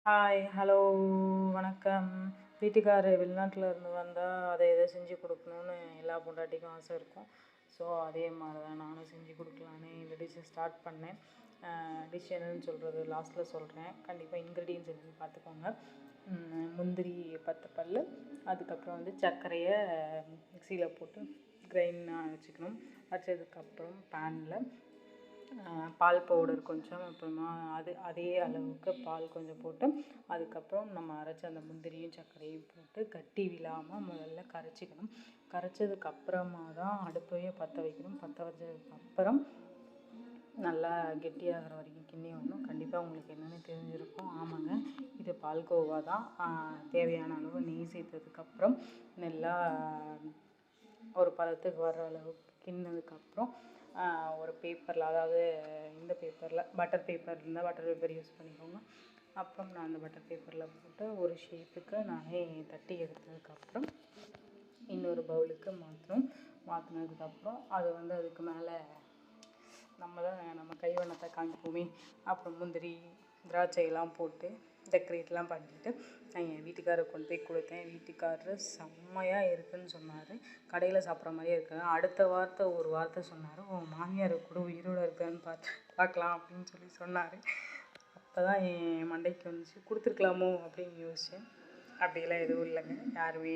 Hi, hello, வணக்கம். வீட்டுக்காரர் வெளிநாட்டில் இருந்து வந்தால் அதை இதை செஞ்சு கொடுக்கணுன்னு எல்லா பொண்டாட்டிக்கும் ஆசை இருக்கும். ஸோ அதே மாதிரி தான் நானும் செஞ்சு கொடுக்கலான்னு இந்த டிஷ்ஷை ஸ்டார்ட் பண்ணேன். டிஷ் என்னன்னு சொல்கிறது லாஸ்ட்டில் சொல்கிறேன். கண்டிப்பாக இன்க்ரீடியன்ஸ் என்னென்னு பார்த்துக்கோங்க. முந்திரி 10 பல், அதுக்கப்புறம் சர்க்கரையை மிக்சியில் போட்டு கிரைண்ட் வச்சுக்கணும். வச்சதுக்கப்புறம் பேனில் பால் பவுடர் கொஞ்சம், அப்புறமா அதே அளவுக்கு பால் கொஞ்சம் போட்டு, அதுக்கப்புறம் நம்ம அரைச்ச அந்த முந்திரியும் சர்க்கரையும் போட்டு கட்டி விழாமல் முதல்ல கரைச்சிக்கணும். கரைச்சதுக்கப்புறமா தான் அடுப்பையே பற்ற வைக்கணும். பற்ற வச்சதுக்கப்புறம் நல்லா கெட்டியாகிற வரைக்கும் கிண்டி வரணும். கண்டிப்பாக உங்களுக்கு என்னென்னு தெரிஞ்சிருக்கும். ஆமாங்க, இது பால்கோவா தான். தேவையான அளவு நெய் சேர்த்ததுக்கப்புறம் நல்லா ஒரு பதத்துக்கு வர்ற அளவுக்கு கிண்டினதுக்கப்புறம் ஒரு பேப்பரில், அதாவது இந்த பேப்பரில் பட்டர் பேப்பர் இருந்தால் பட்டர் பேப்பர் யூஸ் பண்ணிக்கோங்க. அப்புறம் நான் அந்த பட்டர் பேப்பரில் போட்டு ஒரு ஷேப்புக்கு நானே தட்டி எடுத்ததுக்கப்புறம் இன்னொரு பவுலுக்கு மாற்றினதுக்கப்புறம் அது அதுக்கு மேலே நம்ம கைவண்ணத்தை காமிப்போமே, அப்புறம் முந்திரி திராட்சையெல்லாம் போட்டு டெக்கரேட்லாம் பண்ணிவிட்டு நான் என் வீட்டுக்காரருக்கு கொண்டு போய் கொடுத்தேன். வீட்டுக்காரர் செம்மையாக இருக்குதுன்னு சொன்னார். கடையில் சாப்பிட்ற மாதிரியே இருக்குது. அடுத்த வார்த்தை ஒரு வார்த்தை சொன்னார், உன் மாமியார் கூட உயிரோடு இருக்கான்னு பார்க்கலாம் அப்படின்னு சொன்னார். அப்போ தான் என் மண்டைக்கு வந்துச்சு, கொடுத்துருக்கலாமோ அப்படின்னு யோசித்தேன். அப்படியெல்லாம் எதுவும் இல்லைங்க. யாருமே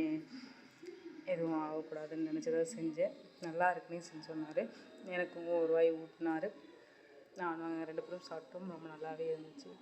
எதுவும் ஆகக்கூடாதுன்னு நினச்சதை செஞ்சேன். நல்லா இருக்குன்னு சொன்னார். எனக்கு ஒரு வாய் ஊட்டினார். நாங்கள் 2 பேரும் சாப்பிட்டோம். ரொம்ப நல்லாவே இருந்துச்சு.